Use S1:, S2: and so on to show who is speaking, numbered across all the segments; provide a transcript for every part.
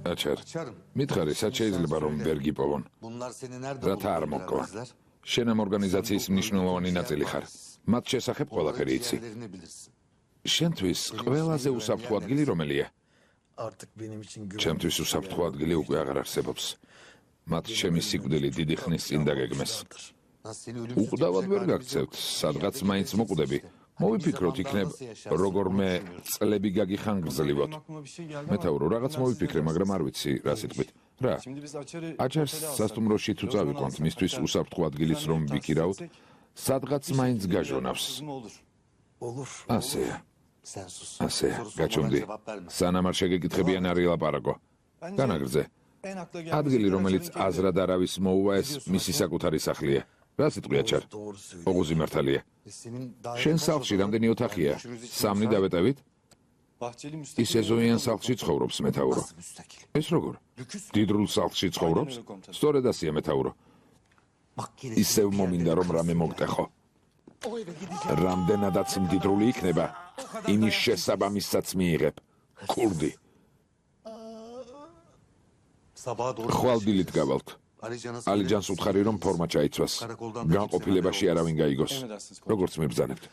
S1: Açar. მითხარი, სად შეიძლება რომ ვერ გიპოვონ? რათა არ მოგკვა. შენ ამ ორგანიზაციის მნიშვნელოვანი ნაწილი ხარ. მათ შესახებ ყველაფერი იცი. შენთვის ყველაზე უსაფრთხო ადგილი რომელია? ჩემთვის უსაფრთხო ადგილი უკვე აღარ არსებობს. მათ ჩემი სიკვდილი დიდი ხნის წინ დაგეგმეს. უკვდავად ვერ გაქცევთ, სადღაც მაინც მოკვდები. მოვიფიქროთ იქნებ როგორმე წლები გაგიხან გრძლივოთ. მეთაურო, რაღაც მოვიფიქრე, მაგრამ არ ვიცი რა სიტყვით. რა? აჩარს სასტუმროში თუ წავიყვანთ, მისთვის უსაფრთხო ადგილის რომ ვიქირავთ, სადღაც მაინც გაჟონავს. ასეა. ასეა, გაჩვენდი. სანამ არ შეგეკითხებიან არ ილაპარაკო. განაგრძე. ადგილი, რომელიც აზრად არავის მოუვა, ეს მისი საკუთარი სახლია. რა სიტყვია ჩარ? ოღუზი მართალია. შენ სახლში რამდენი ოთახია? 3 დავეტევით? ის ეზოიან სახლში ცხოვრობს, მეთაურო. ეს როგორ? დიდრულ სახლში ცხოვრობს? სწორედ ასია, მეთაურო. ისევ მომინდა რომ რამე მოგტეხო. რამდენადაც მდიდრული იქნება, იმის შესაბამისსაც მიიღებ. ქურდი. ხვალდილით გავალთ. ალიჯანს უთხარი რომ ფორმა ჩაიცვას. განყოფილებაში არავინ გაიგოს. როგორც მებრძანებთ.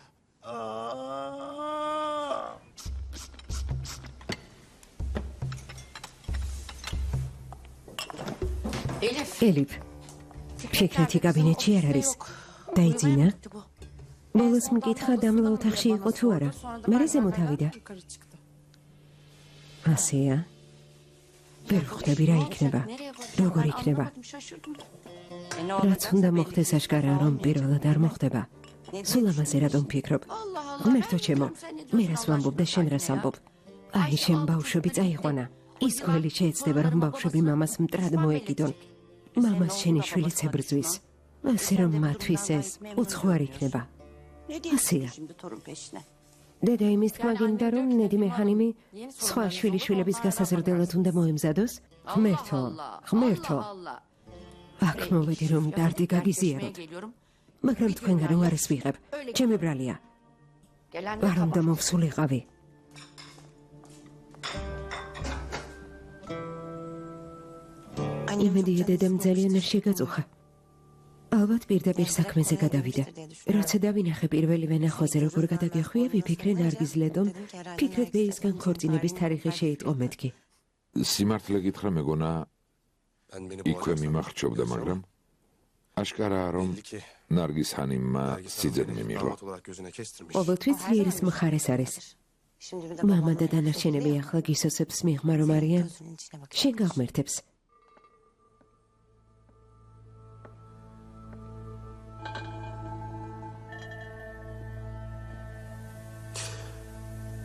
S2: ელიფ, ფიქრეთი კაბინეტში არ არის. დაიძინა? ბოლოს მკითხა დამლა ოთახში იყო თუ არა. მერე ზემოთ ავიდა. ასეა. ვერ ხვდები რა იქნება. როგორ იქნება? რაც უნდა მოხდეს აშკარაა რომ პირველად არ მოხდება. სულ ამაზე რატომ ფიქრობ? ღმერთო ჩემო, მე რას ვამბობ და შენ რას ამბობ? აი შენ ბავშვები წაიყვანა. ის გველი შეეცდება რომ ბავშვები მამას მტრად მოეკიდონ. მამას შენი შვილიც ებრძვის. ასე რომ მათთვის ეს უცხო არ იქნება. ასეა. დედა იმის თქმა გინდა რომ ნედი მეჰანიმი სხვა შვილიშვილების გასაზრდელად უნდა მოემზადოს? ღმერთო. აქ მოვედი რომ დარდი გაგიზიაროთ. მაგრამ თქვენგან უარეს ვიღებ. ჩემი ბრალია. არ უნდა მოვსულიყავი. იმედია დედამ ძალიან არ შეგაწუხა. ალბათ პირდაპირ საქმეზე გადავიდა. როცა დავინახე პირველი ვენახოზე როგორ გადაგეხვია, ვიფიქრე ნარგიზ ლედომ, ფიქრეთ ბეისგან ქორწინების თარიღი შეიტყო მეთქი.
S1: სიმართლე გითხრა მეგონა, იქვე მიმახრჩობდა, მაგრამ აშკარაა რომ ნარგიზ ჰანიმმა სიძებნი მიიღო.
S2: ყოველთვის ძლიერის მხარეს არის. მამა და დანარჩენები ახლა გისოსებს მიღმა რომ არიან, შენ გაღმერთებს.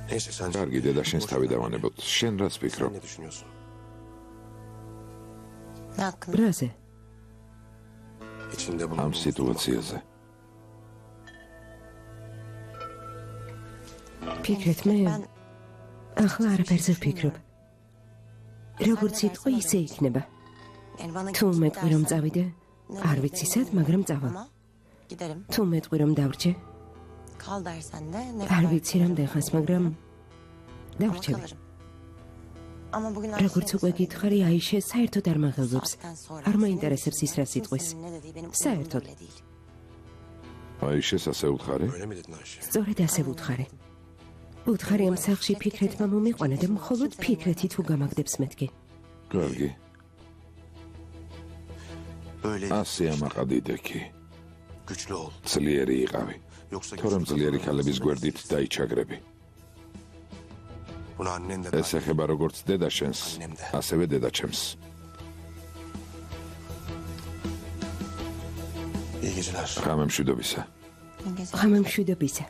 S1: კარგი დედა, შენს თავი დავანებოთ. შენ რას ფიქრობ?
S2: რაზე?
S1: ამ სიტუაციაზე.
S2: ფიქრეთ მე ახლა არაფერზე ვფიქრობ. როგორც იტყვი, ისე იქნება. თუ მეტყვი რომ წავიდე, არ ვიცი სად, მაგრამ წავა. თუ მეტყვი რომ დავრჩე, არ ვიცი რამდენხანს, მაგრამ დავრჩები. როგორც უკვე გითხარი, აიშე საერთოდ არ მაღელვებს. არ მაინტერესებს ის რა სიტყვის. საერთოდ.
S1: აიშეს ასე უთხარი?
S2: სწორედ ასე ვუთხარი. ვუთხარი ამ სახლში ფიქრეთმა მომიყვანა და მხოლოდ ფიქრეთი თუ გამაგდებს მეთქი.
S1: კარგი. ასე ამაყდიდექი. ძლიერი იყავი. თორემ ძლიერი ქალების გვერდით დაიჩაგრები. ეს ეხება როგორც დედა შენს, ასევე დედა ჩემს. ღამე მშვიდობისა.
S2: ღამე მშვიდობისა.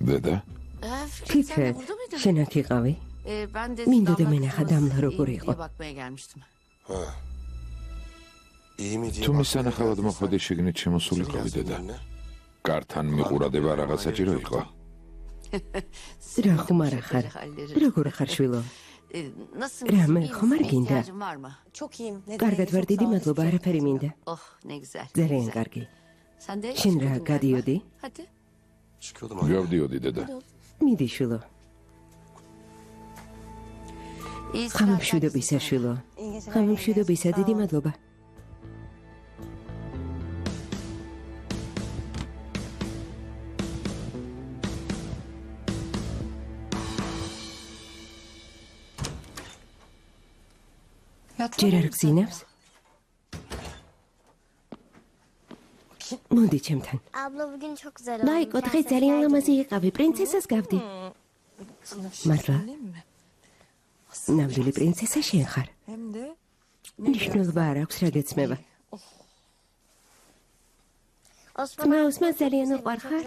S1: დედა?
S2: ფიქრეთ, შენ აქ იყავი? მინდოდა მენახა დამლა როგორ იყო.
S1: თუ მისანახავად მოხვედი შიგნით შემოსულიყავი დედა. კართან მიყურადება რაღაც საჭირო იყო.
S2: რა ხუმარა ხარ? როგორ ხარ შვილო? რამე ხომ არ გინდა? კარგად ვარ, დიდი მადლობა, არაფერი მინდა. ძალიან კარგი. შენ რა გადიოდი?
S1: გავდიოდი დედა.
S2: მიდი შვილო. ხამემშვიდობისა შვილო. ხამემშვიდობისა დიდი მადლობა. ჯერ არ გძინავს? მოდი ჩემთან. მაიკო, დღეს ძალიან ლამაზი იყავი, პრინცესას გავდი. მართლა? ნამდვილი პრინცესა შენ ხარ. ნიშნულობა არ აქვს რა გეცმება. ოსმან ძალიან უყვარ ხარ?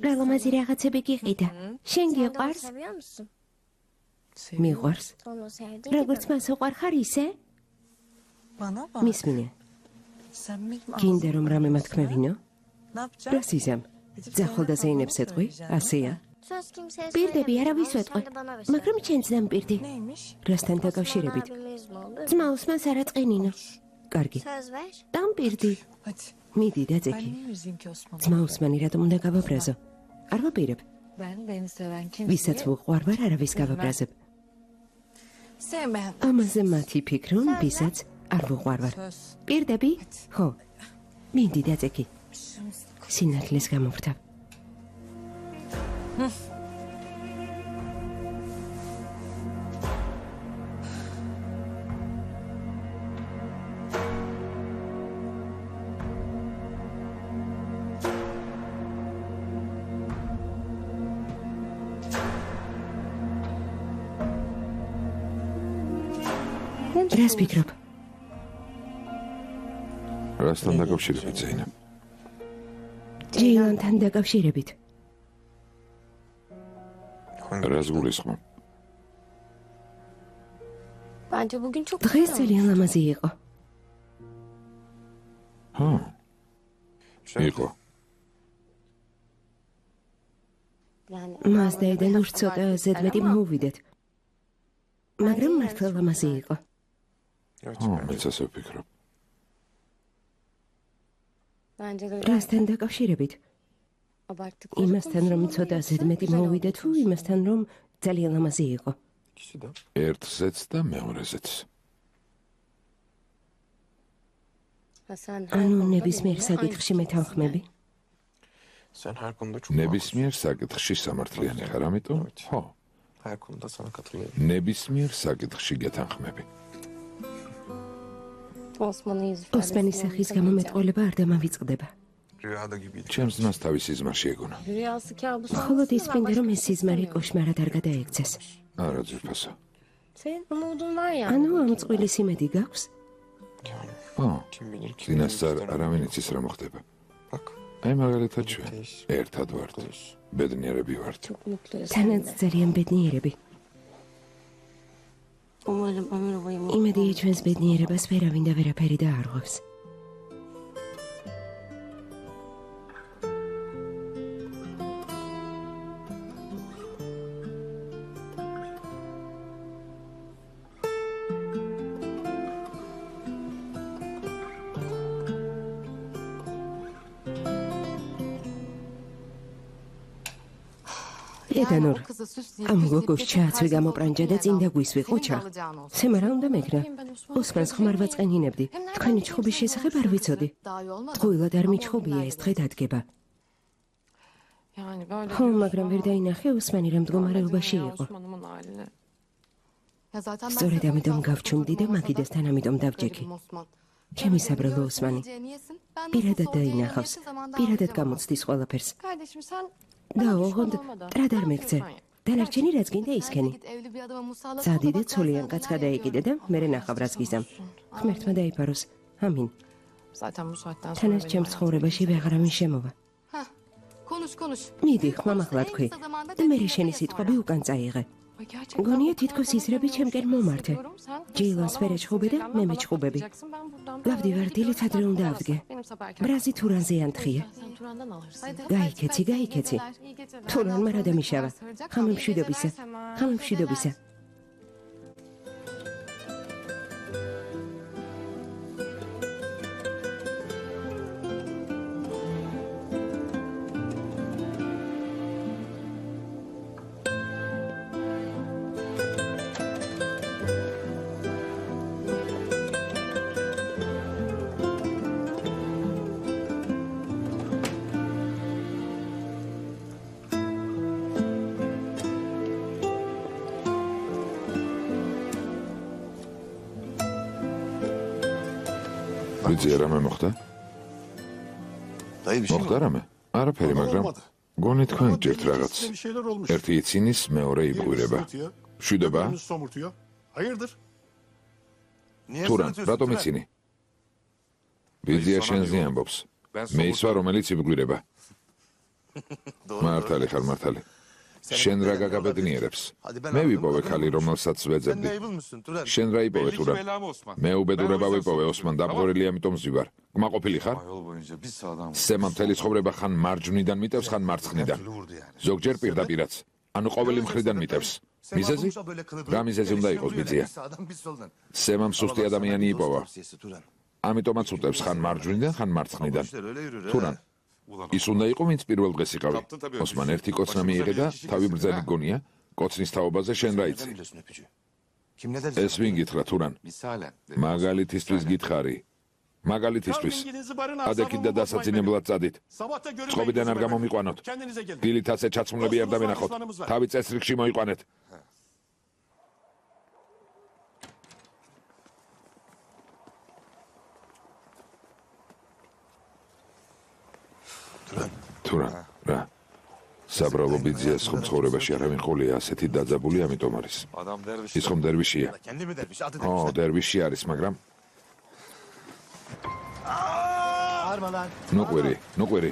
S2: რა ლამაზი რაღაცები გიყიდა. შენ გიყვარს? მიყვარს? როგორც მას უყვარ ხარ ისე? მისმინე. გინდა რომ რამე მათქმევინო? რა სიზამ? ძახოლ და ზეინებს ეტყვი? ასეა? პირდები არავის ვეტყვი, მაგრამ ჩემს დამპირდი. რასთან დაკავშირებით? ძმა ოსმანს არ აწყენინო. კარგი. დამპირდი. მიდი დაძექი. ძმა ოსმანი რატომ უნდა გავაბრაზო? არ ვაპირებ. ვისაც ვუყვარ ვარ არავის გავაბრაზებ. ამაზე მათი ფიქრონ, ვისაც არ ვუყვარ ვარ. პირდები? ხო. მიდი დაძექი. სინათლეს გამოვხდავ. რას ფიქრობ?
S1: რასთან დაკავშირებით ზეინა?
S2: ჯეილანთან დაკავშირებით.
S1: რას გულისხმობ?
S2: დღეს ძალიან ლამაზი იყო.
S1: იყო.
S2: მას დაედან უშ ცოტა ზედმეტი მოუვიდეთ. მაგრამ მართლა ლამაზი იყო.
S1: მეც ასე ვფიქრობ.
S2: რასთან დაკავშირებით? იმასთან რომ ცოტა ზედმეტი მოუვიდე თუ იმასთან რომ ძალიან ლამაზი იყო?
S1: ერთზეც და მეორეზეც.
S2: ანუ ნებისმიერ საკითხში მეთანხმები?
S1: ნებისმიერ საკითხში სამართლიანი ხარ, ამიტომ? ხო. ნებისმიერ საკითხში გეთანხმები.
S2: ოსმანის სახის გამომეტყველება არ დამავიწყდება.
S1: ჩემს ძმას თავის სიზმარში ეგონა.
S2: მხოლოდ ის მინდა რომ ეს სიზმარი კოშმარად არ გადაექცეს.
S1: არა ძვირფასო.
S2: ანუ ამ წყვილის იმედი გაქვს?
S1: წინასწარ არავინ იცის რა მოხდება. აი მაგალითად ჩვენ ერთად ვართ. ბედნიერები ვართ.
S2: თანაც ძალიან ბედნიერები. იმედია ჩვენს ბედნიერებას ვერავინ და ვერაფერი დაარღვევს. ედანურ, ამ გოგოს ჩააცვი გამოპრანჯა და წინ დაგვისვი, ყოჩა. სემა რა უნდა მეკრა? ოსმანს ხმარ ვაწყენინებდი. თქვენი ჩხუბის შესახებ არ ვიცოდი. ტყუილად არ მიჩხუბია ეს დღე დადგება. ხო, მაგრამ ვერ დაინახე ოსმანი რა მდგომარეობაში იყო. სწორედ ამიტომ გავჩუმდი და მაგიდასთან ამიტომ დავჯექი. ჩემი საბრალო ოსმანი. პირადად დაინახავს, პირადად გამოცდის ყველაფერს. და ოღონდ რა დარმეგცე? დანარჩენი რაც გინდა ისქენი. წადი და ცოლიან კაც გადაეკიდე და მერე ნახავ რაც გიზამ. ღმერთმა დაიფაროს. ამინ. თანაც ჩემს ცხოვრებაში ვეღარავინ შემოვა. მიდი, ხმამაღლა თქვი. და მერე შენი სიტყვები უკან წაიღე. გონია თითქოს ისრები ჩემკენ მომართე. ჯეილანს ვერ ეჩხუბე და მე მეჩხუბები. გავდივარ, დილით ადრე უნდა ავდგე. ბრაზი თურანზე ანთხია. გაიქეცი. თურანმა რა დამიშავა. ხამემშვიდობისა.
S1: ვიცი რამე მოხდა? მოხდა რამე? არაფერი, მაგრამ გონი თქვენ გჭირთ რაღაც. ერთი იცინის, მეორე იყვირება. მშვიდობა? თურან, რატომ იცინი? ბიძია შენზე ამბობს. მე ისვა, რომელიც იყვირება. მართალი ხარ, მართალი. შენ რა გაგაბედნიერებს? მე ვიპოვე ქალი, რომელსაც ვეძებდი. შენ რა იპოვე თურან? მე უბედურება ვიპოვე, ოსმან დამღვრელი, ამიტომ ვზივარ. კმაყოფილი ხარ? სემა მთელი ცხოვრება ხან მარჯვნიდან მიტევს, ხან მარცხნიდან. ზოგჯერ პირდაპირაც. ანუ ყოველი მხრიდან მიტევს. მიზეზი? რა მიზეზი უნდა იყოს ბიძია? სემამ სუსტი ადამიანი იპოვა. ამიტომაც უტევს ხან მარჯვნიდან, ხან მარცხნიდან. თურან ის უნდა იყო, ვინც პირველ დღეს იყავი. ოსმან ერთი კოცნა მიიღე და თავი ბრძენი გონია, კოცნის თაობაზე შენ რა იცი? ეს ვინ გითხრა თურან? მაგალითისთვის გითხარი. მაგალითისთვის. ადექით და დასაძინებლად წადით. წყობიდან არ გამომიყვანოთ. დილით ასე ჩაცმულები არ დავენახოთ. თავი წესრიგში მოიყვანეთ. თურან, რა? საბრალო ბიძიას ხომ ცხოვრებაში არავინ ყოლია ასეთი დაძაბული, ამიტომ არის. ის ხომ დერვიშია? ო, დერვიში არის, მაგრამ ნუყვირი.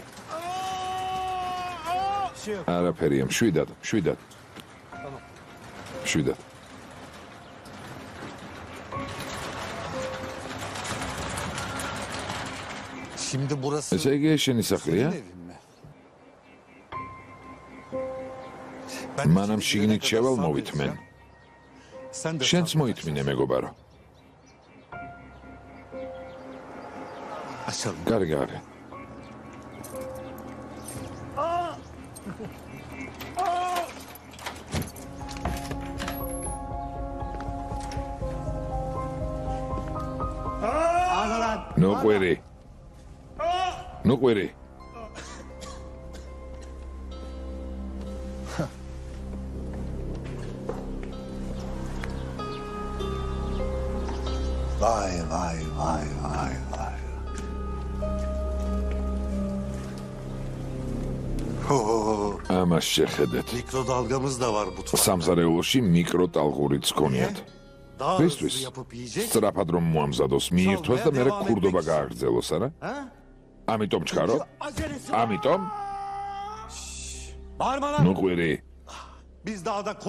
S1: არაფერია, მშვიდად. ესე იგი შენი სახლია? მანამ შიგნით შევალ მოვითმენ. შენც მოითმინე მეგობარო. გარგარე. ნუყვირი.
S3: ვაი.
S1: ამას შეხედეთ.
S3: მიკროდალგამыз და ვარ ბუთვა.
S1: სამზარეულოში მიკროტალღურიც გქონიათ. ვისთვის? სწრაფად რომ მოამზადოს, მიირთვას და მერე ქურდობა გააგრძელოს, არა? ამიტომ ჩქარო? ამიტომ? ნუყვირი.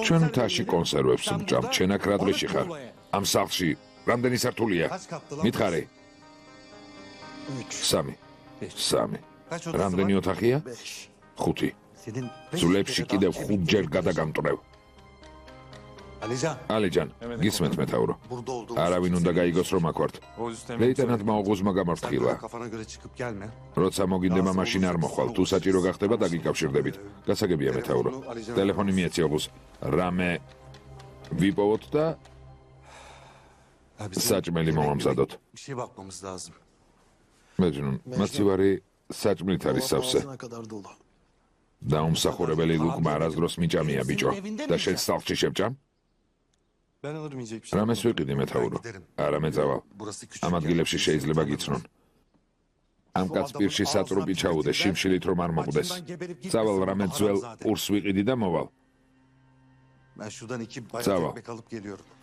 S1: ჩვენ მთაში კონსერვებს ვჭამთ, შენ აქ რა დღეში ხარ? ამ სახლში რამდენი სართულია? მითხარი. 3. რამდენი ოთახია? 5. ძვლებში კიდევ 5 ჯერ გადაგამტვრევ. ალიჯან, გისმენთ მეთაურო. არავინ უნდა გაიგოს რომ აქ ვართ. ლეიტენანტმა ოღუზმა გამართხილა. როცა მოგინდება მაშინ არ მოხვალ, თუ საჭირო გახდება დაგიკავშირდებით. გასაგებია მეთაურო. ტელეფონი მიეცი ოღუზ. რამე ვიპოვოთ და საჭმელი მომამზადოთ. მეჯნუნ, მაცივარი საჭმლით არის სავსე. დაუმსახურებელი ლუკმა არასდროს მიჭამია ბიჭო და შენ სახლში შევჭამ? რამეს ვიყიდი მეთაურო? არა მეძავალ. ამ ადგილებში შეიძლება გიცნონ. ამ კაც პირში საწრუპი ჩაუდე, შიმშილით რომ არ მოკვდეს. წავალ რამე ძველ პურს ვიყიდი და მოვალ.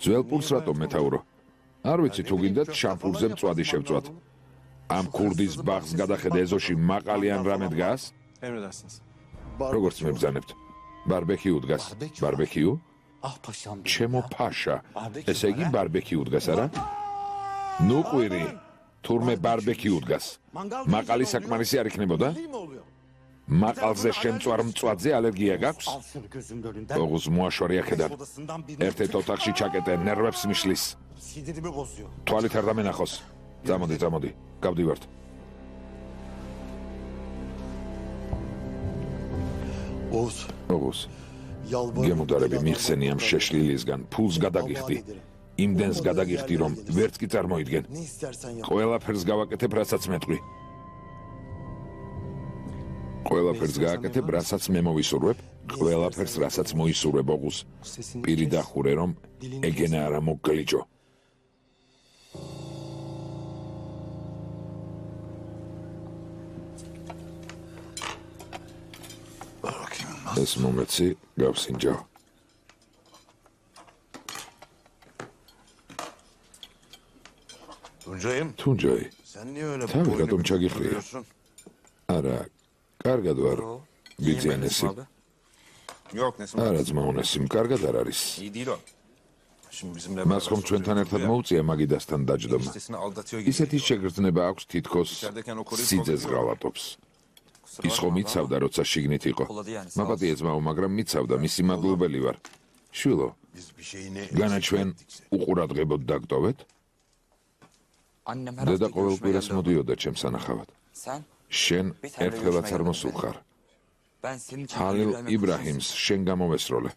S1: ძველ პურს რატომ მეთაურო? არ ვიცი თუ გინდათ შამპურზე მწვადი შევწვათ. ამ ქურდის ბაღს გადახედე, ეზოში მაყალი ან რამე დგას? როგორც მებრძანებთ. ბარბეკიუ დგას. ბარბეკიუ? ჩემო ფაშა. ესე იგი ბარბეკიუ დგას, არა? ნუყვირი. თურმე ბარბეკიუ დგას. მაყალი საკმარისი არ იქნებოდა? მაყალზე შემწვარ მწვადზე ალერგია გაქვს? ოღუზ მოაშვარია ხედან. ერთ-ერთ ოთახში ჩაკეტე, ნერვებს მიშლის. თვალით არ დამენახოს. წამოდი. გავდივართ. ოღუზ. გემოდარები მიხსენი ამ შეშლილისგან, ფულს გადაგიხდი. იმდენს გადაგიხდი, რომ ვერც კი წარმოიდგენ. ყველაფერს გავაკეთებ, რასაც მეტყვი. ყველაფერს გააკეთებ, რასაც მე მოვისურვებ, ყველაფერს, რასაც მოისურვებ ოღუზ. პირი დახურე, რომ ეგენა არა მოგგლიჯო. ეს მომეცი გავსინჯავ. თუნჯაი, თავი რატომ ჩაგიხრია? არა, კარგად ვარ, ბიძიანესი. არა, ძმაუნესიმ, კარგად არ არის. მას ხომ ჩვენთან ერთად მოუწია მაგიდასთან დაჯდომა. ისეთი შეგრძნება აქვს თითქოს სიძეს ღალატობს. ის ხომ იცავდა, როცა შიგნით იყო. მაპატია ძმაო, მაგრამ მიცავდა, მისი მადლობელი ვარ. შვილო, განა ჩვენ უყურადღებოდ დაგტოვეთ? დედა ყოველ კვირას მოდიოდა ჩემს სანახავად. შენ ერთხელაც არ მოსულ ხარ. ჰალილ იბრაჰიმს შენ გამოვესროლე.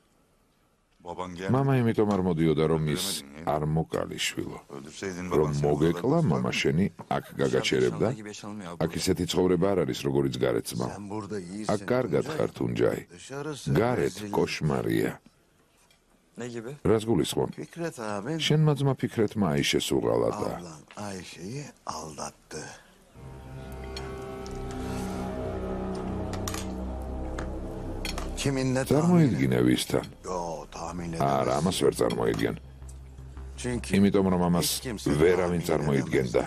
S1: მამა იმიტომ არ მოდიოდა, რომ ის არ მოკალი შვილო. რომ მოგეკლა მამა შენი აქ გაგაჩერებდა. აქ ისეთი ცხოვრება არ არის, როგორიც გარეთ ძმაო. აქ კარგად ხარ თუნჯაი. გარეთ კოშმარია. რას გულისხმობ? შენმა ძმა ფიქრეთმა აიშეს უღალატა.
S3: Ayşe'yi aldattı. Kiminle
S1: წარმოიდგინე ვისთან?
S3: tahmin
S1: არა, ამას ვერ წარმოიდგენ.
S3: Çünkü
S1: იმიტომ რომ ამას ვერავინ წარმოიდგენდა.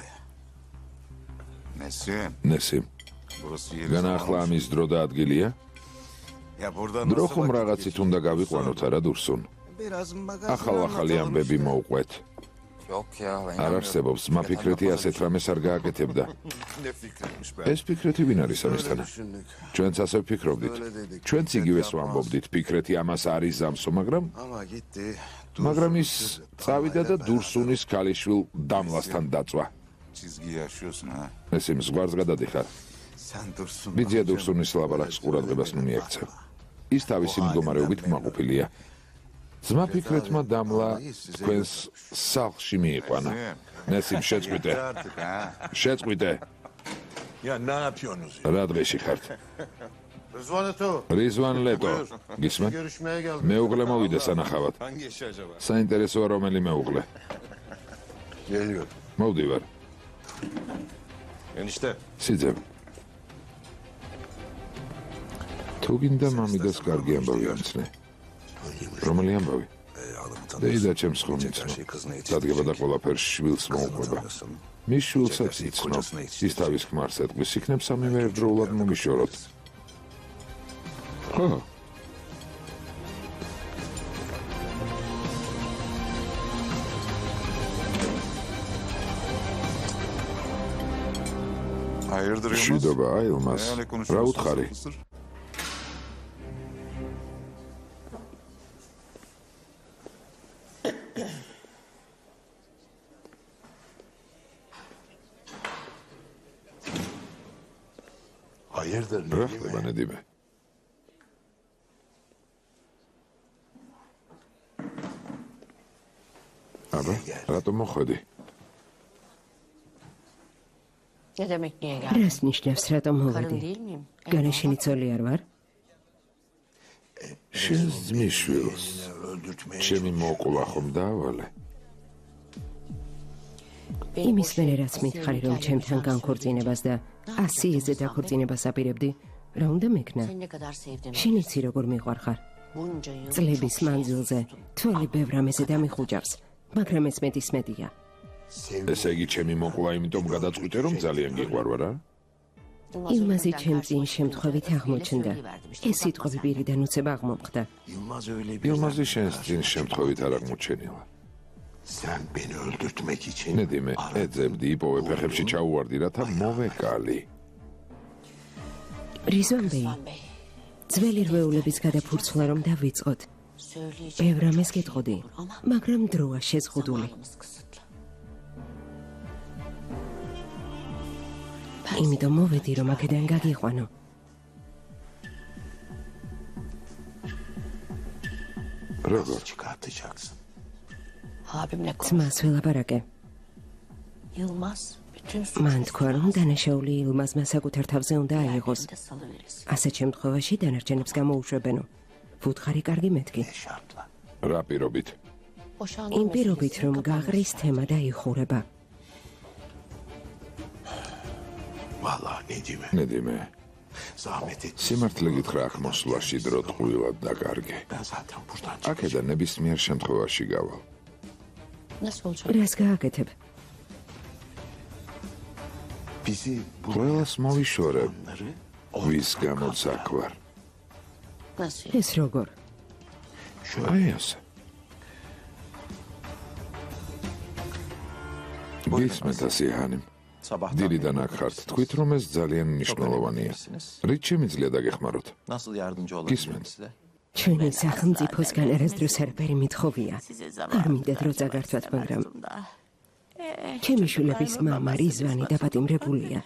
S1: ნესიმ, განაახლა ამის დრო და ადგილია? დრო ხომ რაღაცით უნდა გავიყვანოთ არა დურსუნ? ახალ-ახალი ამბები მოუყვეთ. არ არსებობს, მაფიქრეთი ასეთ რამეს არ გააკეთებდა. ეს ფიქრეთი ვინ არის ამისთანა? ჩვენც ასე ვფიქრობდით. ჩვენც იგივეს ვამბობდით, ფიქრეთი ამას არის ზამსო, მაგრამ ის წავიდა და დურსუნის ქალიშვილ დამლასთან დაწვა. ეს იმ ზღვარს გადადიხარ. ბიძია დურსუნის ლაპარაკს ყურადღებას მიექცევ. ის თავისი მდგომარეობით კმაყოფილია. ძმა ფიქრეთმა დამლა თქვენს სახლში მიიყვანა. ნესიმ, შეწყვიტე. შეწყვიტე. რა დღეში ხართ? რიზვან ლეტო. გისმენ? მეუღლე მოვიდა სანახავად. საინტერესოა რომელი მეუღლე? მოვდივარ. სიძე. თუ გინდა მამიდას კარგი ამბავი ამცნე. რომელი ამბავი? დეიდა ჩემს ხომ იცნო. დადგება და ყველაფერს შვილს მოუყვება. მის შვილსაც იცნო. ის თავის ქმარს ეტყვის, იქნებ სამივე ერთდროულად მომიშოროთ. ხო. შიდობა აილმას, რა უთხარი? რა ხდება ნედიმე? აბა, რატომ მოხვედი?
S2: რას ნიშნავს რატომ მოვედი? განა შენი ცოლი არ ვარ?
S1: შენს ძმის შვილს ჩემი მოკვლა ხომ დაავალე?
S2: იმის მერე რაც მითხარი, რომ ჩემთან განქორწინებას და 100-ზე დაქორწინებას აპირებდი, რა უნდა მეკნა? შენ იცი როგორ მიყვარხარ? წლების მანძილზე თვალი ბევრ რამეზე დამიხუჭავს, მაგრამ ეს მეტია.
S1: ესე იგი ჩემი მოკვლა იმიტომ გადაწყვიტე, რომ ძალიან გიყვარვარ, რა?
S2: ილმაზი ჩემ წინ შემთხვევით აღმოჩნდა. ეს სიტყვები პირიდან უცებ აღმომხდა.
S1: ილმაზი შენს წინ შემთხვევით არ აღმოჩენილა.
S3: Sen beni öldürtmek için
S1: ნედიმე, ეძებდი, იპოვე ფეხებში ჩაუვარდი, რათა მოვეკალი.
S2: რიზვანბეი, ძველი რვეულების გადაფურცვლა რომ დავიწყოთ. ბევრ რამეს გეტყოდი, მაგრამ დროა შეზღუდული. იმიტომ მოვედი, რომ აქედან გაგიყვანო.
S1: როგორ?
S3: çıkartacaksın.
S2: ძმას ველაპარაკე. მან თქვა, რომ დანაშაული ილმაზმა საკუთარ თავზე უნდა აიღოს. ასეთ შემთხვევაში დანარჩენებს გამოუშვებენო. ვუთხარი კარგი მეთქი.
S1: რა პირობით?
S2: იმ პირობით, რომ გაღრის თემა დაიხურება.
S3: Vallahi Nedime.
S1: ნედიმე,
S3: Zahmet et.
S1: სიმართლე გითხრა აქ მოსვლაში დრო ტყუილად დაკარგე.
S3: Ben zaten buradan
S1: აქედან ნებისმიერ შემთხვევაში გავალ.
S2: რას გააკეთებ?
S3: bizi
S1: ყველას მოვიშორებ,
S3: bunları
S1: ვის გამოც აქ ვარ.
S2: ეს როგორ?
S1: აი ასე. გისმენთ ასიჰანი. დილიდან აქ ხართ, თქვით რომ ეს ძალიან მნიშვნელოვანია. რით შემიძლია დაგეხმაროთ?
S4: Nasıl yardımcı
S1: Gitmedi.
S4: olabilirim size?
S2: ჩვენი სახელმწიფოსგან არასდროს არაფერი მithოვია. არ მინდა დრო წაგართვათ, მაგრამ ჩემი შვილების მამა რიзвანი დაპატიმრებულია.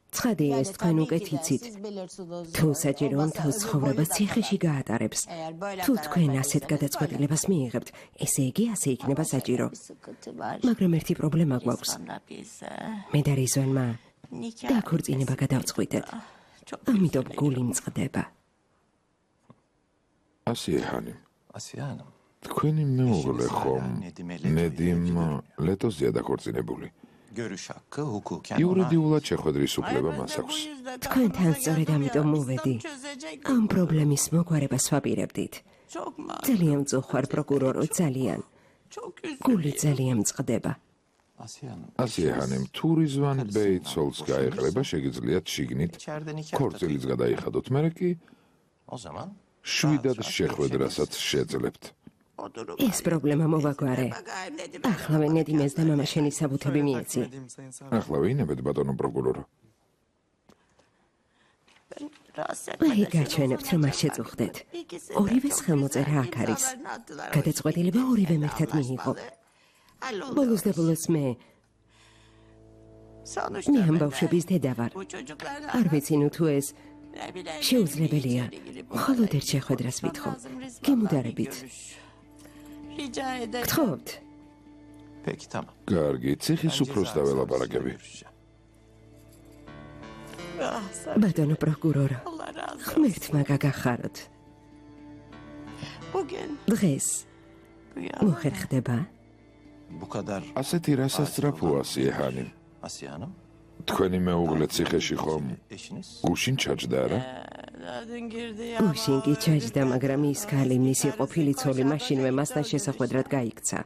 S2: ცხადია ეს თქვენ უკეთ იცით. თუ საჭირო მთელ ცხოვრებას ციხეში გაატარებს. თუ თქვენ ასეთ გადაწყვეტილებას მიიღებთ, ესე იგი ასე იქნება საჭირო. მაგრამ ერთი პრობლემა გვაქვს. მე და რიзвანმა დაქორწინება გადავწყვიტეთ. ამიტომ გული მწყდება.
S1: ასიჰანი.
S4: Asiye Hanım.
S1: თქვენი მეუღლე ხომ ნედიმ ლეტოზია დაქორწინებული.
S4: Görüş hakkı hukuken ona
S1: იურიდიულად შეხვედრის უფლება მას აქვს.
S2: თქვენთან სწორედ ამიტომ მოვედი. ამ პრობლემის მოგვარებას ვაპირებდით. ძალიან მწუხვარ პროკურორო, ძალიან. გული ძალიან მწყდება.
S4: Asiye Hanım.
S1: ასიჰანი, თუ რიзвან ბეიცოლს გაეყრება, შეგიძლიათ შიგნით ქორწილიც გადაიხადოთ. მერე კი
S4: O zaman
S1: შვიდად შეხვედრასაც შეძლებთ.
S2: ეს პრობლემა მოვაგვარე. ახლავე ნედიმეს და მამაშენის საბუთები მიეცი.
S1: ახლა ვინებეთ ბატონო პროკურორო?
S2: აი გაჩვენებთ რომ არ შეწუხდეთ. ორივეს ხელმოწერა აქ არის. გადაწყვეტილება ორივემ ერთად მიიღო. ბოლოს და ბოლოს მე ამ ბავშვების დედა ვარ. არ ვიცი ნუ თუ ეს შეუძლებელია. მხოლოდ ერთ შეხვედრას ვითხოვ. გემუდარებით. გთხოვთ.
S4: peki tamam.
S1: კარგი, ციხის უფროს დაველაპარაკები.
S2: ბატონო პროკურორო, ღმერთმა გაგახაროთ. დღეს მოხერხდება?
S4: Bu kadar
S1: ასეთი რასასწრაფოა ასიჰანი.
S4: Asiye Hanım.
S1: თქვენი მეუღლე ციხეში ხომ
S4: Eşiniz
S1: გუშინ ჩაჯდა რა?
S2: გუშინ კი ჩაჯდა, მაგრამ ის ქალი მისი ყოფილი ცოლი მაშინვე მასთან შესახვედრად გაიქცა.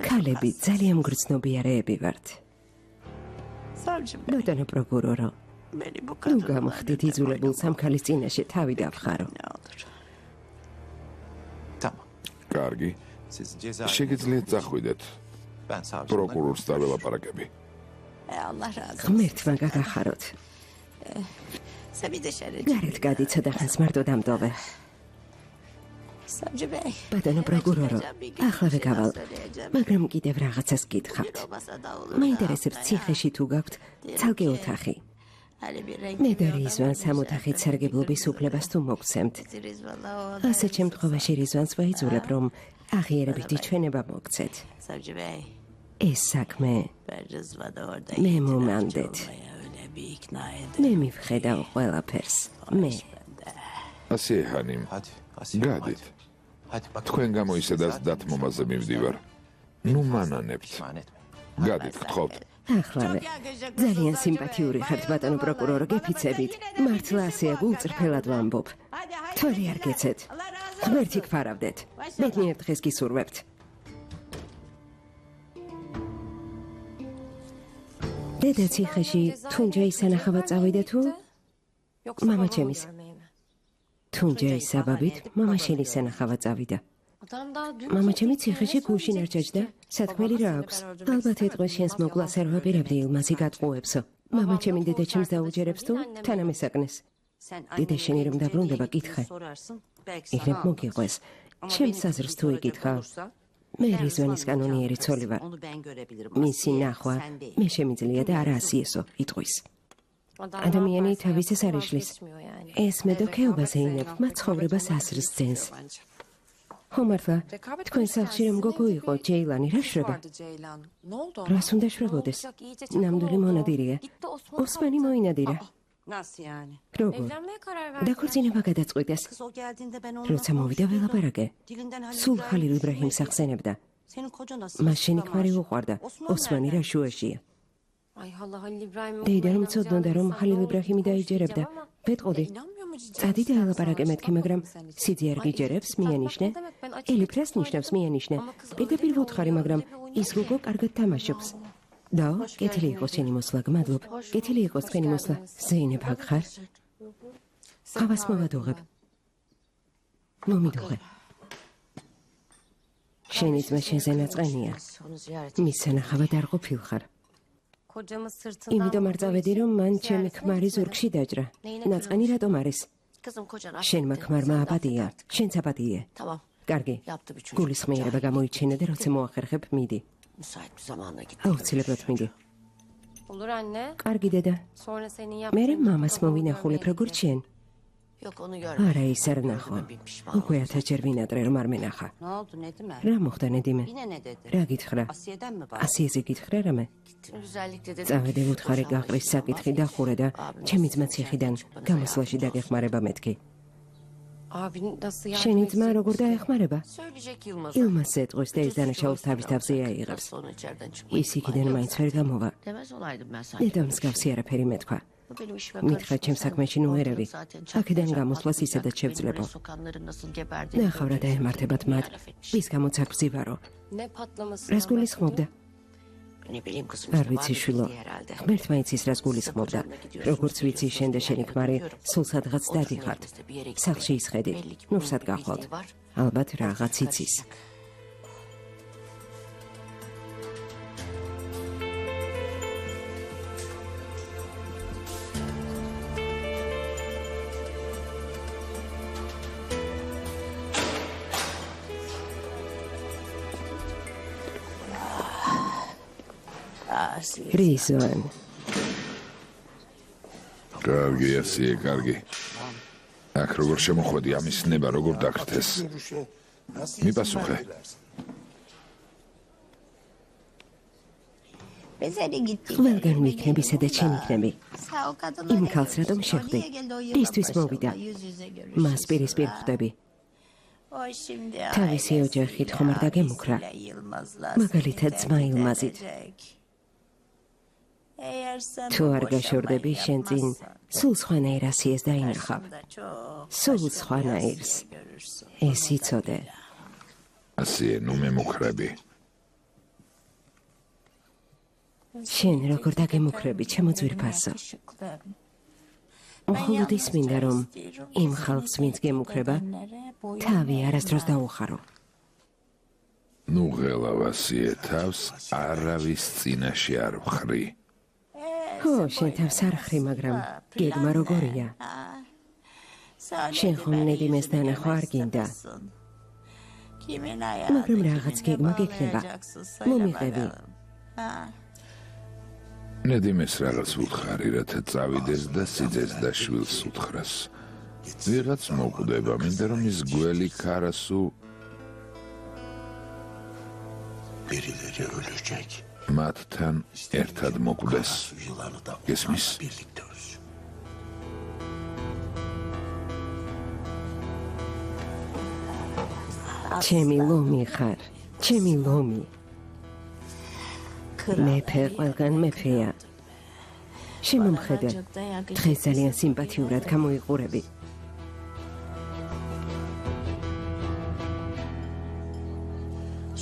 S2: ქალები ძალიან მგრძნობიარეები ვართ. ბატონო პროკურორო, ნუ გამხდით იძულებულ სამქალის წინაშე თავი დავხარო.
S4: tamam.
S1: კარგი,
S4: Siz ceza
S1: შეგიძლიათ წახვიდეთ.
S4: ben savcımla
S1: პროკურორს დაველაპარაკები.
S2: ღმერთმა გაგახაროთ. გარეთ გადი ცოტა ხანს მარტო დამტოვე. ბატონო პროკურორო, ახლავე გავალ, მაგრამ კიდევ რაღაცას გითხავთ. მაინტერესებს ციხეში თუ გაქვთ ცალკე ოთახი. მე და რიзвან სამოთახით სარგებლობის უფლებას თუ მოგცემთ. ასეთ შემთხვევაში რიзвანს ვაიძულებ, რომ აღიარებითი ჩვენება მოგცეთ. ეს საქმე მე მომანდეთ. მე მივხედავ ყველაფერს. მე
S1: ასიჰანი,
S4: hadi Asiye.
S1: გადით.
S4: Hadi bak.
S1: თქვენ გამოისედაც დათმობაზე მივდივარ. ნუ მანანებთ.
S4: Pişman etme.
S1: გადით, გთხოვთ.
S2: ახლავე ძალიან სიმპათიური ხართ ბატონო პროკურორო, გეფიცებით. მართლა ასეა, გულწრფელად ვამბობ. თვალი არ გეცეთ. ღმერთი გფარავდეთ. მეტნიერ დღეს გისურვებთ. დედა ციხეში თუნჯეის სანახავად წავიდა თუ? მამა ჩემის. თუნჯეის საბაბით მამაშენის სანახავად წავიდა. მამა ჩემი ციხეში გუშინ არ ჩაჯდა. სათქმელი რა აქვს? ალბათ ეტყვეს შენს მოკვლას არ ვაპირებდი ილმაზი გატყუებსო. მამა ჩემი დედა ჩემს დაუჯერებს თუ თანამესაკნეს. დედა შენი რომ დაბრუნდება, კითხე. იქნებ მოგიყვეს. ჩემს აზრს თუ იკითხავ. მე რიзвანის კანონიერი ცოლი ვარ. მისი ნახვა მე შემიძლია და არა ასიესო, იტყვის. ადამიანი თავისეს არ იშლის. ეს მედოქეობაზე ინებ, მათ ცხოვრებას ასრს ძენს. ხო მართლა, თქვენ სახლში რომ გოგო იყო, ჯეილანი, რა შრება? რას უნდა შრებოდეს? ნამდვილი მონადირეა. ოსმანი მოინადირა. როგორ? დაქორწინება გადაწყვიტეს. როცა მოვიდა ველაპარაკე. სულ ხალილ იბრაჰიმს ახსენებდა. მას შენი ქმარი უყვარდა. ოსმანი რა შუაშია. დეიდამ მცოდნოდა, რომ ჰალილ იბრაჰიმი დაიჯერებდა. ვეტყოდი. წადი დაელაპარაკე მეთქი, მაგრამ სიძიარ გიჯერებს, მიანიშნე. ელიფრას ნიშნავს მიანიშნე. პირდაპირ ვუთხარი, მაგრამ ის გოგო კარგად თამაშობს. დაო, კეთილი იყოს შენი მოსვლა, გმადლობ. კეთილი იყოს თქვენი მოსვლა. ზეინებ აქ ხარ? ყავას მოვადუღებ. მომიდუღე. შენი ძმა შენზე ნაწყენია. მის სანახავად არ ყოფილ ხარ. იმიტომ არ წავედი, რომ მან ჩემი ქმარი ზურგში დაჯრა. ნაწყენი რატომ არის? შენმა ქმარმა აპატია, შენც აპატიე. კარგი, გულისხმიერება გამოიჩინე და როცა მოახერხებ, მიდი. აუცილებლად მიდი. კარგი დედა. მე მამას მოვინახულებ, როგორც შენ. არა, ის არ ნახო. უკვე 1000-ჯერ ვინატრე, რომ არ მენახა. რა მოხდა, ნედიმე? რა გითხრა? ასიეზე გითხრა რამე? წავედი ვუთხარი გაყრის საკითხი დახურე და ჩემი ძმა ციხიდან გამოსვლაში დაგეხმარება მეთქი. შენი ძმა როგორ დაეხმარება? ილმასზე ეტყვის და ის დანაშაულს თავის თავზე აიღებს. ის იქიდან მაინც ვერ გამოვა. დედამ მსგავსი არაფერი მეთქვა. მითხრა ჩემ საქმეში ნუ ერევი. აქედან გამოსვლას ისედაც შევძლებო. ნახავ რა დაემართებათ მათ, ვის გამოც აქ ვზივარო. რას გულისხმობდა? არ ვიცი შვილო. ღმერთმა იცის რას გულისხმობდა. როგორც ვიცი შენ და შენი ქმარი სულ სადღაც დადიხართ. სახლში ისხედით, ნურსად გახვალთ. ალბათ რაღაც იცის. რიზონ.
S1: კარგი, ასიე, კარგი. აქ როგორ შემოხვედი ამის ნება როგორ დაგრთეს? მიპასუხე.
S2: ყველგან ვიქნები, სადაც შენ იქნები. იმ ქალს რატომ შეხვდი? რისთვის მოვიდა? მას პირისპირ ხვდები. თავისი ოჯახით ხომ არ დაგემუქრა? მაგალითად ძმა ილმაზით. თუ არ გაშორდები შენ წინ სულ სხვანაირ ასიეს დაინახავ. სულ სხვანაირს. ეს იცოდე.
S1: ასიე, ნუ მემუქრები.
S2: შენ როგორ დაგემუქრები, ჩემო ძვირფასო? მხოლოდ ის მინდა, რომ იმ ხალხს, ვინც გემუქრება, თავი არასდროს დაუხარო.
S1: ნუ ღელავ, ასიე, თავს არავის წინაშე არ ვხრი.
S2: ხო, შენ თავს არ ხრი, მაგრამ გეგმა როგორია? შენ ხომ ნედიმეს დანახვა არ გინდა? მაგრამ რაღაც გეგმა გექნება. მომიყევი.
S1: ნედიმეს რაღაც უთხარი, რათა წავიდეს და სიძეს და შვილს უთხრას. ვიღაც მოკვდება, მინდა რომ ის გველი ქარასუ
S3: birileri ölecek.
S1: მათთან ერთად მოკვდეს.
S3: Yılanı da
S1: Kesmiş.
S3: birlikte ölsün.
S2: ჩემი ლომი ხარ, ჩემი ლომი. მეფე ყველგან მეფეა. შემომხედე, დღეს ძალიან სიმპათიურად გამოიყურები.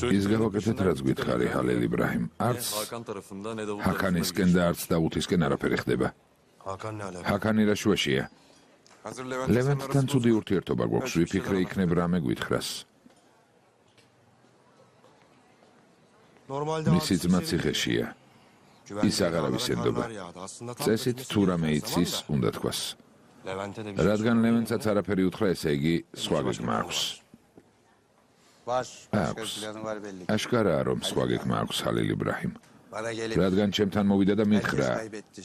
S1: ის გავაკეთეთ, რაც გითხარი, ჰალილ იბრაჰიმ. არც ჰაკანისკენ და არც დაუთისკენ არაფერი ხდება. ჰაკანი რა შუაშია? ლევენტთან ცუდი ურთიერთობა გვაქვს, ვიფიქრე იქნებ რამე გვითხრას. მისი ძმა ციხეშია. ის აღარავის ენდობა. წესით თუ რამე იცის, უნდა თქვას. რადგან ლევენტსაც არაფერი უთხრა, ესე იგი, სხვა გეგმა აქვს. აქვს. აშკარაა, რომ სხვა გეგმა აქვს, ჰალილ იბრაჰიმ. რადგან ჩემთან მოვიდა და მითხრა,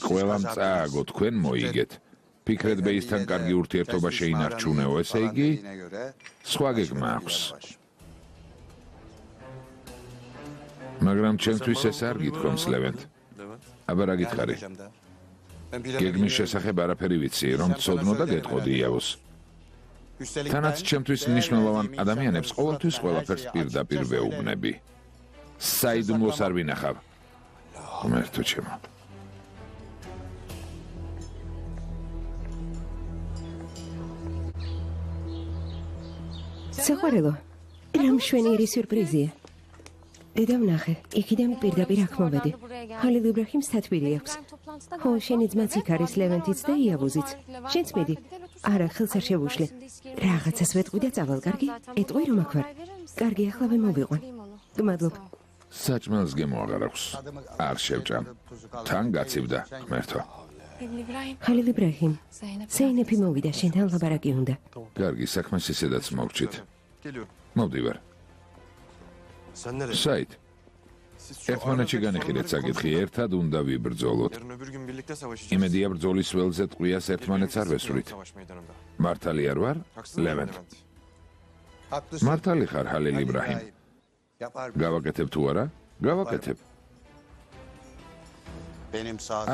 S1: ყველამ წააგო, თქვენ მოიგეთ. ფიქრეთ ბეისთან კარგი ურთიერთობა შეინარჩუნეო, ესე იგი, სხვა გეგმა აქვს. მაგრამ ჩემთვის ეს არ გითქვამს, ლევენტ. აბა რა გითხარი? გეგმის შესახებ არაფერი ვიცი, რომ ცოდნო და გეტყოდი იავოს. თანაც ჩემთვის მნიშვნელოვან ადამიანებს ყოველთვის ყველაფერს პირდაპირ ვეუბნები. საიდუმლოს არ ვინახავ. ღმერთო ჩემო.
S2: საყვარელო, რა მშვენიერი სიურპრიზია. დედა ვნახე, იქიდან პირდაპირ აქ მოვედი. ხალილ იბრაჰიმს თათბირი აქვს. ხო, შენი ძმაც იქ არის, ლევენტიც და იავუზიც. შენც მიდი. არა, ხელს არ შევუშლე. რაღაცას ვეტყვი და წავალ, კარგი? ეტყვი რომ აქ ვარ. კარგი, ახლა მოვიყვან. გმადლობ.
S1: საჭმელს გემო აღარ აქვს. არ შევჭამ. თან გაცივდა, ღმერთო.
S2: ხალილ იბრაჰიმ, ზეინეფი მოვიდა, შენთან ლაპარაკი უნდა.
S1: კარგი, საქმეს ისედაც მოვჭით. მოვდივარ. საით. ერთმანეთში განიხილეთ საკითხი, ერთად უნდა ვიბრძოლოთ. იმედია ბრძოლის ველზე ტყვიას ერთმანეთს არ ვესვრით. მართალი არ ვარ? ლევენტ. მართალი ხარ, ხალილ იბრაჰიმ. გავაკეთებ თუ არა? გავაკეთებ.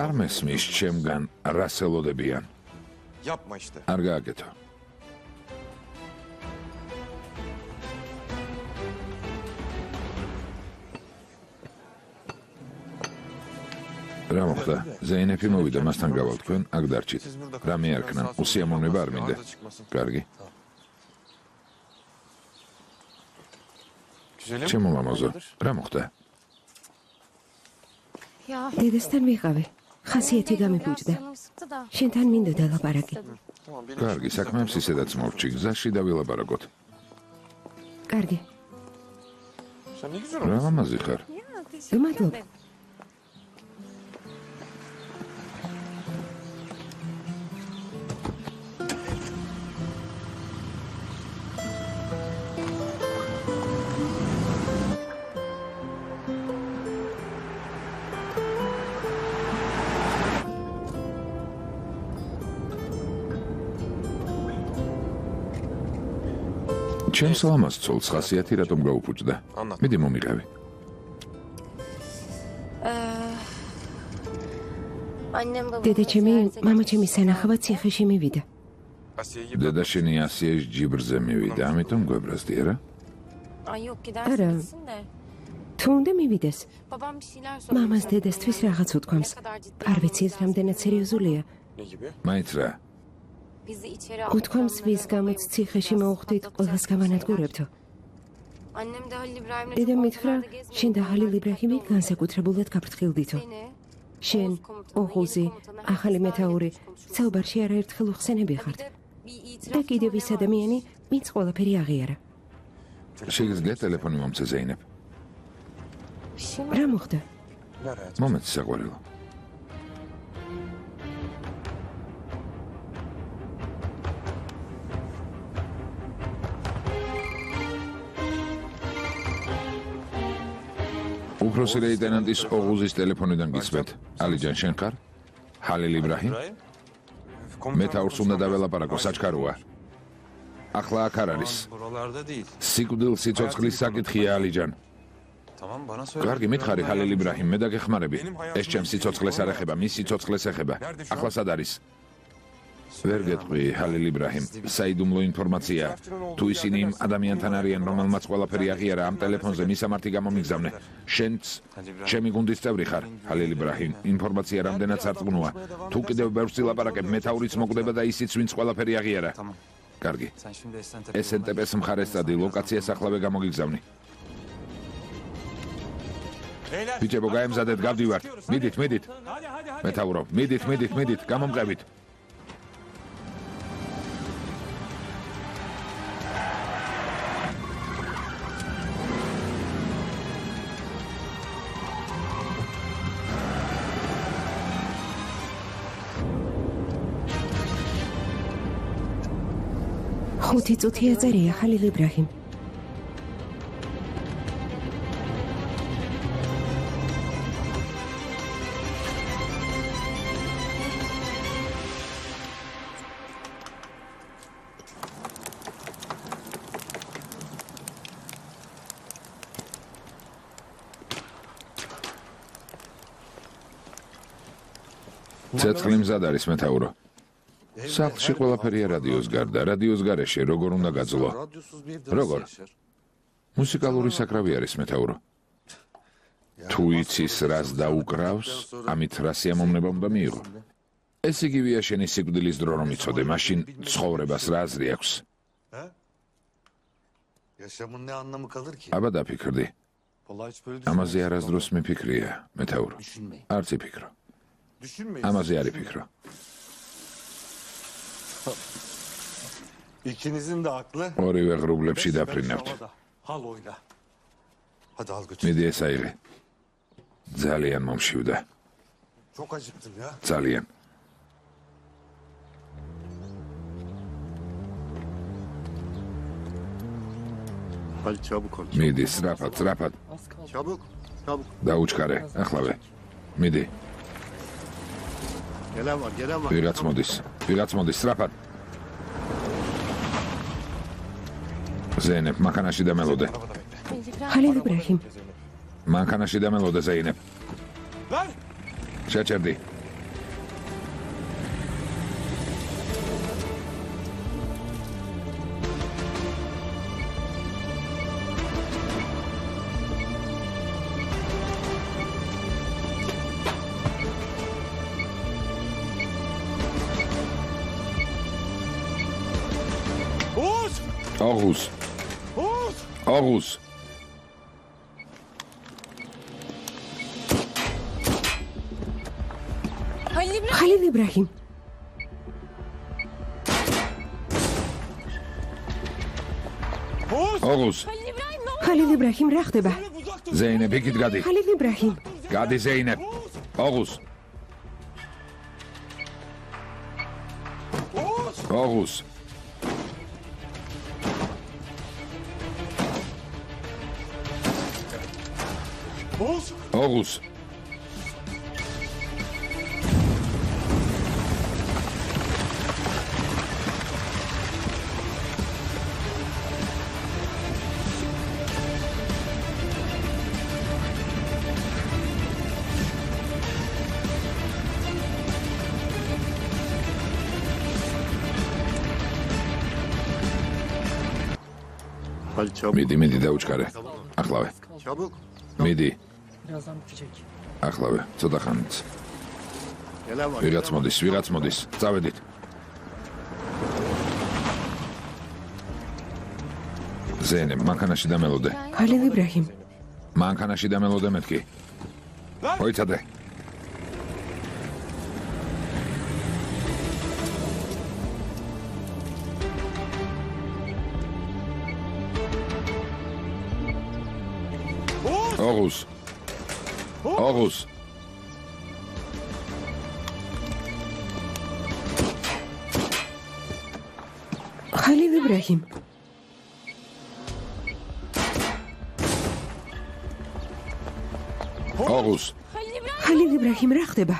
S1: არ მესმის ჩემგან რას ელოდებიან. არ გააკეთო. რა მოხდა? ზეინეფი მოვიდა, მასთან გავალ თქვენ, აქ დარჩით. რა მეარქნა? უსიამოვნება არ მინდა. კარგი. ჩემო მამაზო, რა მოხდა?
S2: დედასთან ვიყავი. ხასიათი გამიბუჯდა. შენთან მინდოდა ლაპარაკი.
S1: კარგი, საქმეებს ისედაც მოვჭი, გზაში დავილაპარაკოთ.
S2: კარგი.
S1: რა მამაზი ხარ?
S2: გმადლობ.
S1: ჩემს ლამაზ ცოლს ხასიათი რატომ გაუფუჭდა? მიდი მომიყევი.
S2: დედა ჩემი, მამა ჩემი სანახავად ციხეში მივიდა.
S1: დედა შენი ასიეშ ჯიბრზე მივიდა, ამიტომ გვებრაზდი, არა?
S2: არა. თუ უნდა მივიდეს. მამას დედასთვის რაღაც უთქვამს. არ ვიცი ეს რამდენად სერიოზულია.
S1: მაინც რა?
S2: უთქვამს ვის გამოც ციხეში მოვხვდით, ყველას გავანადგურებთო. დედა მითხრა, შენ და ხალილ იბრაჰიმი განსაკუთრებულად გაფრთხილდითო. შენ, ოღუზი, ახალი მეთაური, საუბარში არაერთხელ უხსენები ხართ. და კიდევ ის ადამიანი, ვინც ყველაფერი აღიარა.
S1: შეგიძლია ტელეფონი მომცე ზეინებ.
S2: რა მოხდა?
S1: მომენტ საყვარელო. უფროსი ლეიტენანტის ოღუზის ტელეფონიდან გისმენთ. ალიჯან შენ ხარ? ხალილ იბრაჰიმ? მეთაურს უნდა დაველაპარაკო, საჩქაროა. ახლა აქ არ არის. სიკვდილ სიცოცხლის საკითხია, ალიჯან. კარგი, მითხარი ხალილ იბრაჰიმ, მე დაგეხმარები. ეს ჩემს სიცოცხლეს არ ეხება, მის სიცოცხლეს ეხება. ახლა სად არის? ვერ გეტყვი, ხალილ იბრაჰიმ, საიდუმლო ინფორმაცია. თუ ისინი იმ ადამიანთან არიან, რომელმაც ყველაფერი აღიარა, ამ ტელეფონზე მისამართი გამომიგზავნე. შენც ჩემი გუნდის წევრი ხარ, ხალილ იბრაჰიმ. ინფორმაცია რამდენად სარწმუნოა. თუ კიდევ ბევრს ილაპარაკებ, მეთაურიც მოკვდება და ისიც, ვინც ყველაფერი აღიარა. კარგი. SNTP-ს მხარესწადი, ლოკაციასახლავე გამოგიგზავნი. ბიჭებო, გაემზადეთ, გავდივართ. მიდით. მეთაურო, მიდით, გამომყევით.
S2: ხუთი წუთი აწერია ხალილ იბრაჰიმ.
S1: ცეცხლი მზად არის, მეთაურო. სახლში ყველაფერია რადიოს გარდა, რადიოს გარეშე როგორ უნდა გაძლო? როგორ? მუსიკალური საკრავი არის, მეთაურო. თუ იცის რას დაუკრავს, ამით რა სიამოვნება უნდა მიიღო? ეს იგივეა შენი სიკვდილის დრო რომ იცოდე, მაშინ ცხოვრებას რა აზრი აქვს?
S3: Yaşamın ne anlamı kalır ki?
S1: აბა დაფიქრდი.
S3: Vallahi hiç böyle
S1: ამაზე არასდროს მიფიქრია, მეთაურო.
S3: düşünmeyin.
S1: არც იფიქრო.
S3: Düşünmeyin.
S1: ამაზე არ იფიქრო.
S3: İkinizin de haklı.
S1: ორივე ღრუბლებში
S3: Beş
S1: დაფრინებთ.
S3: havada. Hal oyna. Hadi al götür.
S1: მიდი ეს აიღე. ძალიან მომშივდა.
S3: Çok acıktım ya.
S1: ძალიან.
S3: Hadi çabuk ol.
S1: მიდი, სწრაფად, სწრაფად.
S3: Çabuk. Çabuk.
S1: დაუჩქარე, ახლავე. მიდი.
S3: Gelen var, gelen var.
S1: ვიღაც მოდის. ვიღაც მოდის, სწრაფად. ზეინებ, მანქანაში დამელოდე.
S2: ხალილ იბრაჰიმ,
S1: მანქანაში დამელოდე, ზეინებ. შეჭერდი.
S3: Oğuz!
S1: ოღუს,
S3: Oğuz!
S1: ოღუს.
S2: ხალილ იბრაჰიმ,
S3: Oğuz!
S1: ოღუს.
S2: ხალილ იბრაჰიმ, რა ხდება?
S3: Uzak dur.
S1: ზეინებ, იქით გადი.
S2: ხალილ იბრაჰიმ,
S1: გადი ზეინებ. ოღუს,
S3: Oğuz!
S1: ოღუს.
S3: Oğuz!
S1: ოღუს.
S3: Hadi çabuk.
S1: მიდი, მიდი დაუჩქარე. ახლავე.
S3: Çabuk.
S1: მიდი,
S5: Birazdan bitecek.
S1: ახლავე. ცოტა ხანით.
S3: Gelen var.
S1: ვიღაც
S3: gelen var.
S1: მოდის, ვიღაც მოდის. წავედით. ზეინებ, მანქანაში დამელოდე.
S2: ხალილ იბრაჰიმ,
S1: მანქანაში დამელოდე მეთქი. მოიცადე. ოღუს. ოღუს.
S2: ხალილ იბრაჰიმ,
S1: ოღუს.
S2: ხალილ იბრაჰიმ, რა ხდება?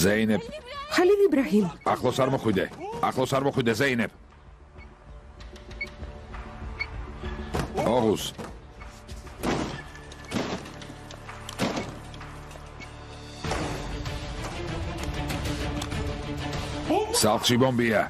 S1: ზეინებ,
S2: ხალილ იბრაჰიმ,
S1: ახლოს არ მოხვიდე. ახლოს არ მოხვიდე, ზეინებ. ოღუს. სახლში ბომბია.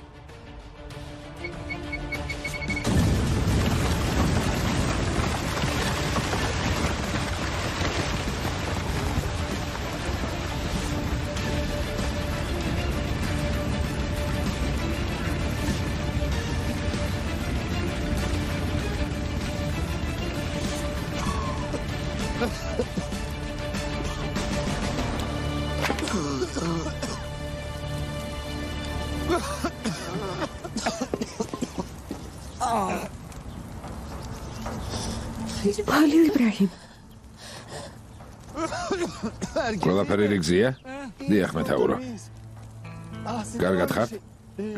S2: ხალილ იბრაჰიმ,
S1: ყველაფერი რიგზია? დიახ, მეთაურო. კარგად ხარ?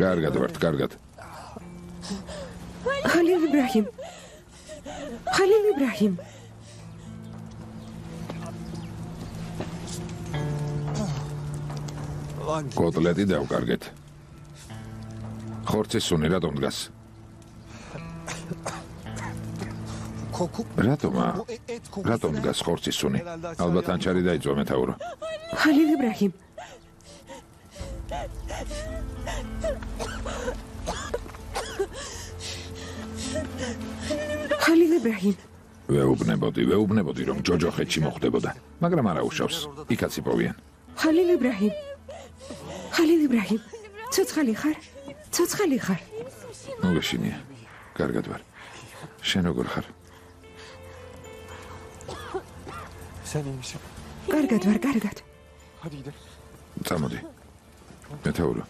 S1: კარგად ვართ, კარგად.
S2: ხალილ იბრაჰიმ, ხალილ იბრაჰიმ,
S1: კოტლეტი დავკარგეთ. ხორცის სუნი რატომ დგას? რატომ დგას ხორცის სუნი? ალბათ ანჩარი დაიწვა, მეთაურო.
S2: ხალილ იბრაჰიმ, ხალილ იბრაჰიმ,
S1: ვეუბნებოდი, რომ ჯოჯოხეთში მოხდებოდა, მაგრამ არა უშავს. იქაც იპოვიან.
S2: ხალილ იბრაჰიმ, ხალილ იბრაჰიმ, ცოცხალი ხარ? ცოცხალი ხარ?
S1: მოგეშინია. კარგად ვარ. შენ როგორ ხარ?
S5: Sen iyi misin?
S2: კარგად ვარ, კარგად.
S5: Hadi gidelim.
S1: წამოდი. მეთაურო.